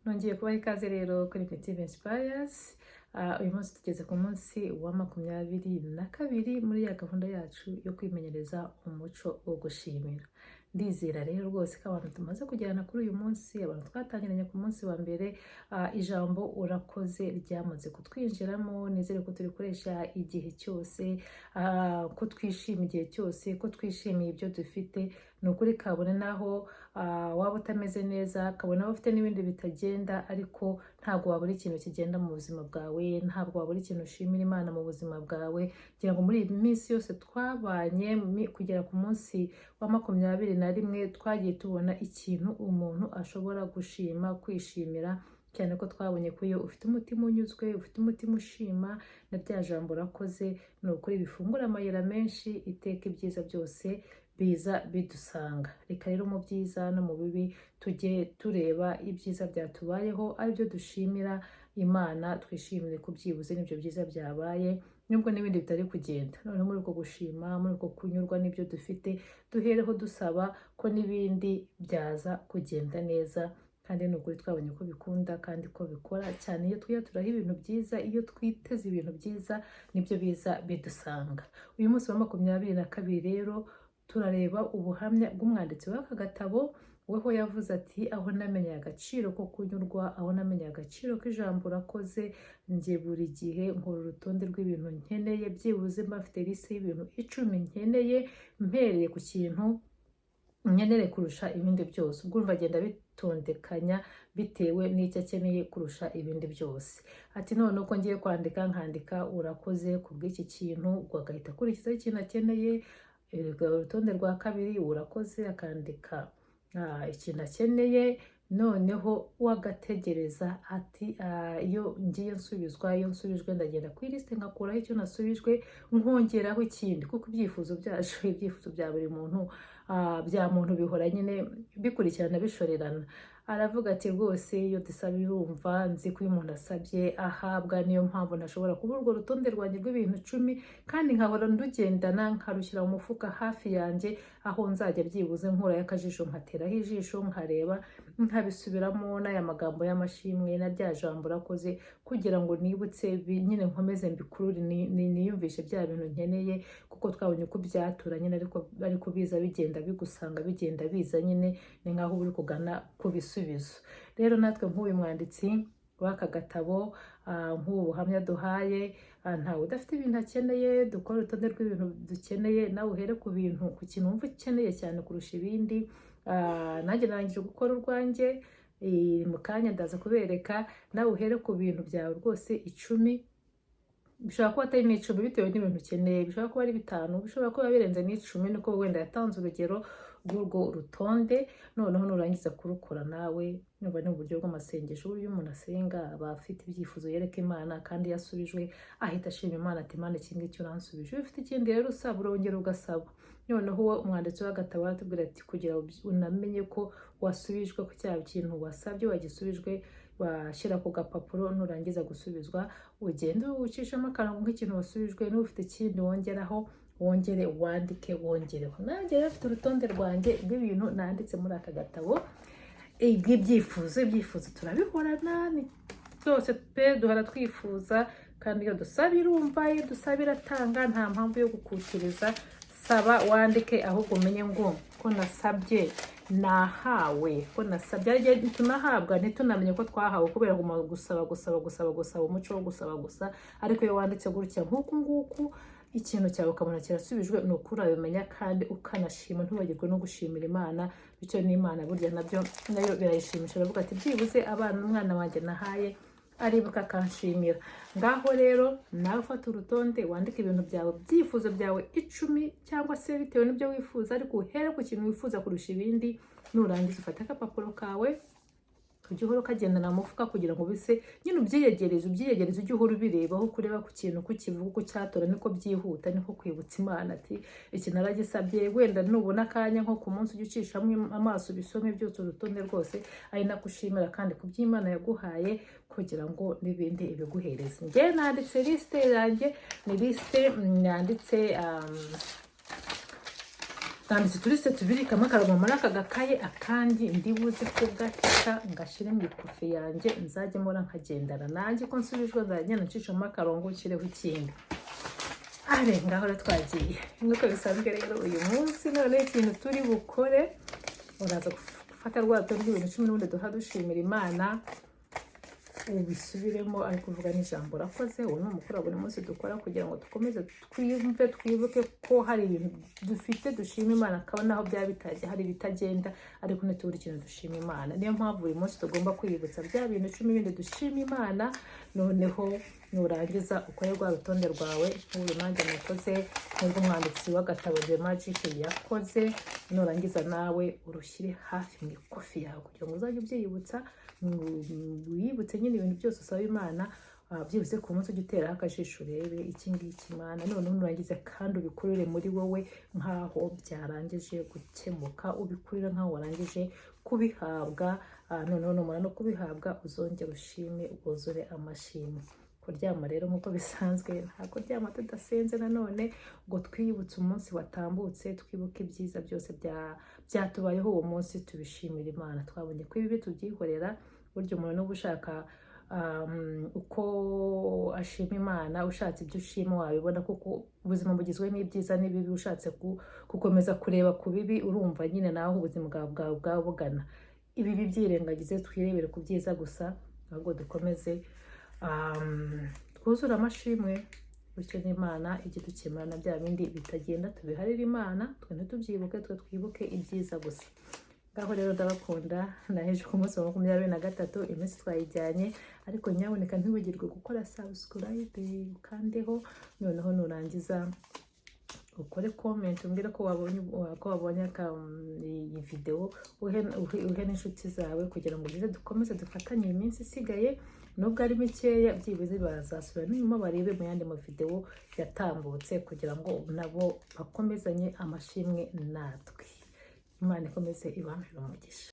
Nongeye kubaha ikaze rero kuri Petit Inspires. Uyu munsi tugeze ku munsi wa 22 muri ya gahunda yacu yo kwimenyereza umuco wo gushimira. Ndizera rero rwose ko abantu tumaze kujyana kuri uyu munsi, abantu twatangiranye ku munsi wa mbere, ijambo urakoze ryamaze kutwinjiramo. Nizere ko turikoresha igihe cyose, ko twishimiye igihe cyose, ko twishimiye ibyo dufite. Ni ukuri kabone naho waba utameze neza, kabone waba ufite n'ibindi bitagenda, ariko ntabwo wabura ikintu kigenda mu buzima bwawe, ntabwo wabura ikintu ushimira Imana mu buzima bwawe. Kugira ngo muri iyi minsi yose twabanye kugera ku munsi wa 21 twagiye tubona ikintu umuntu ashobora gushima, kwishimira, cyane ko twabonye ko iyo ufite umutima unyuzwe, ufite umutima ushima, na rya jambo urakoze ni ukuri bifungura amayira menshi, iteka ibyiza byose biza bidusanga. Reka rero mu byiza no mu bibi tujye tureba ibyiza byatubayeho, aribyo dushimira Imana, twishimire kubyibuze n'ibyo byiza byabaye, nubwo n'ibindi bitari kugenda. Noneho muri uko gushima, muri uko kunyurwa n'ibyo dufite, duhereho dusaba ko n'ibindi byaza kugenda neza. Kandi ni ukuri twabonye ko bikunda kandi ko bikora cyane. Iyo twiyaturaho ibintu byiza, iyo twiteze ibintu byiza, nibyo biza bidusanga. Uyu munsi wa 22 rero turareba ubuhamya bw'umwanditsi w'aka gatabo. Weho yavuze ati, aho namenye agaciro ko kunyurwa, aho namenye agaciro k'ijambo urakoze, njye buri gihe nkora urutonde rw'ibintu nkeneye, byibuze mba mfite liste y'ibintu 10 nkeneye, mpereye ku kintu nkeneye kurusha ibindi byose. Ubwo agenda bitondekanya bitewe n'icyo akeneye kurusha ibindi byose. Ati none uko ngiye kwandika, nkandika urakoze kubw'iki kintu, ubwo agahita akurikizaho ikintu akeneye. Urutonde rwa kabiri urakoze, akandika ikintu akeneye. Noneho wagategereza ati, iyo ngiye nsubizwa, iyo nsubijwe ndagenda ku liste ngakuraho icyo nasubijwe, nkongeraho ikindi, kuko ibyifuzo byacu, ibyifuzo bya buri muntu, bya muntu bihora nyine bikurikirana bishorerana. Aravuga ati rwose iyo dusaba irumva, nzi ko iyo umuntu asabye ahabwa, niyo mpamvu ntashobora kubura urwo rutonde rwanjye rw'ibintu 10, kandi nkahora ndugendana, nkarushyira mu mufuka hafi yanjye, aho nzajya byibuze nkurayo akajisho, nkateraho ijisho, nkareba, nkabisubiramo n'aya magambo y'amashimwe na rya jambo urakoze, kugira ngo nibutse nyine nkomeze mbikurure, niyumvishe bya bintu nkeneye, kuko twabonye ko byatura nyine, ariko biza bigenda bigusanga, bigenda biza nyine, ni nkaho uri kugana kubisubizo. Rero natwe nk'uyu mwanditsi w'aka gatabo, nk'ubu buhamya duhaye, ntawe udafite ibintu akeneye. Dukora urutonde rw'ibintu dukeneye, nawe uhere ku kintu wumva ukeneye cyane kurusha ibindi. Nanjye narangije gukora urwanjye, mu kanya ndaza kubereka. Nawe uhere ku bintu byawe rwose 10, bishobora kuba atari n'10 bitewe n'ibintu ukeneye, bishobora kuba ari 5, bishobora kuba birenze n'10, niko wenda yatanze urugero rw'urwo rutonde. Noneho nurangiza kurukora nawe, numva ni uburyo bw'amasengesho. Uburyo umuntu asenga aba afite ibyifuzo yereka Imana, kandi yasubijwe ahita ashima Imana ati, Imana iki ngiki uransubije. Ufite ikindi rero usaba, urongera ugasaba. Noneho uwo umwanditsi w'agatabo aratubwira ati, kugira unamenye ko wasubijwe ku cya kintu wasabye, wagisubijwe, washyira ku gapapuro. Nurangiza gusubizwa, ugende ucishamo akarongo nk'ikintu wasubijwe, n'ufite ikindi wongeraho, wongere wandike, wongereho. Nanjye rero mfite urutonde rwanjye rw'ibintu nanditse muri aka gatabo, ibyifuzo turabihorana, byose pe duhora twifuza. Kandi iyo dusaba irumva, iyo dusaba iratanga, nta mpamvu yo gukukiriza. Saba wandike, ahubwo umenye ngo ko nasabye nahawe, ko nasabye. Ariko tunahabwa ntitunamenye ko twahawe, kubera gusaba umuco wo gusaba gusa. Ariko iyo wanditse gutya nk'uku nguku, ikintu cyawe ukabona kirasubijwe, ni ukuri urabimenya kandi ukanashima, ntubagirwe no gushimira Imana. Bityo n'Imana burya nayo birayishimisha, aravuga ati, byibuze umwana wanjye nahaye aribuka akanshimira. Ngaho rero nawe ufata urutonde, wandika ibintu byawe, byifuzo byawe 10, cyangwa se bitewe n'ibyo wifuza, ariko uhere ku kintu wifuza kurusha ibindi. Nurangiza ufata akapapuro kawe, ujye uhora ukagendana mu mufuka, kugira ngo bise nyine ubyiyegereze, ujye uhora ubirebaho, kureba ku kintu kukivuga, uko cyatora, niko byihuta, niko kwibutsa Imana ati, iki naragisabye. Wenda nubona akanya nko ku munsi, ujye ucishamo amaso, bisome byose urutonde rwose, ari nako ushimira kandi ku by'Imana yaguhaye, kugira ngo n'ibindi ibiguhereze. Njye nanditse liste yanjye, ni liste yanditse nanditse turisite tubiri, kamwe karaguma muri aka gakaye, akandi ndibuze kugaca ngashire mu ikofi yanjye nzajye mbona nkagendana nanjye ko nsubijwe nzagenda ncishamo akarongo nshyireho ikindi. Are ngaho rero twagiye nk'uko bisanzwe. Rero uyu munsi none ikintu turi bukore, uraza gufata rwa rutonde rw'ibintu 10 n'ubundi duha dushimira Imana, ubisubiremo ariko uvuga n'ijambo urakoze. Uwo ni umukoro buri munsi dukora kugira ngo dukomeze twiyumve, twibuke ko hari ibintu dufite dushima Imana, akaba naho byaba bitajya hari bitagenda, ariko ntitubure ikintu dushima Imana. Niyo mpamvu buri munsi tugomba kwiyibutsa bya bintu 10 bindi dushima Imana. Noneho nurangiza ukore rwa rutonde rwawe nk'uru nanjye nakoze, nk'ubwo umwanditsi w'agatabo The Magic yakoze. Nurangiza nawe urushyire hafi mu ikofi yawe kugira ngo uzajye ubyiyibutsa, wiyibutse nyine ibintu byose usaba Imana. Byibuze ku munsi ujye uteraho akajisho urebe iki ngiki Imana. Noneho nurangize kandi ubikurire muri wowe nk'aho byarangije gukemuka, ubikurire nk'aho warangije kubihabwa. Noneho numara no kubihabwa uzongera ushime, wuzure amashimwe. Kuryama rero nk'uko bisanzwe, nta kuryama tudasenze nanone ngo twiyibutse umunsi watambutse, twibuke ibyiza byose byatubayeho uwo munsi, tubishimira Imana. Twabonye ko ibibi tubyihorera, burya umuntu n'uba ushaka uko ashima Imana, ushatse ibyo ushima wabibona, kuko ubuzima bugizwe n'ibyiza n'ibibi. Ushatse gukomeza kureba ku bibi, urumva nyine naho ubuzima bwawe bwabugana. Ibibi byirengagize, twirebere ku byiza gusa, ahubwo dukomeze twuzure amashimwe, bityo n'Imana ijye dukemura na bya bindi bitagenda, tubiharire Imana, twe ntitubyibuke, twe twibuke ibyiza gusa. Ngaho rero ndabakunda, naheje ku munsi wa 23, iminsi twayijyanye, ariko nyaboneka ntiwigirwe gukora subscribe ukandeho. Noneho nurangiza ukore comment umbwire ko wabonye iyi video, uhe n'inshuti zawe kugira ngo dukomeze dufatanye iminsi isigaye. Nubwo ari mikeya, byibuze bazasubira n'inyuma barebe mu yandi video yatambutse kugira ngo nabo bakomezanye amashimwe natwe. Imana ikomeze ibamfire umugisha.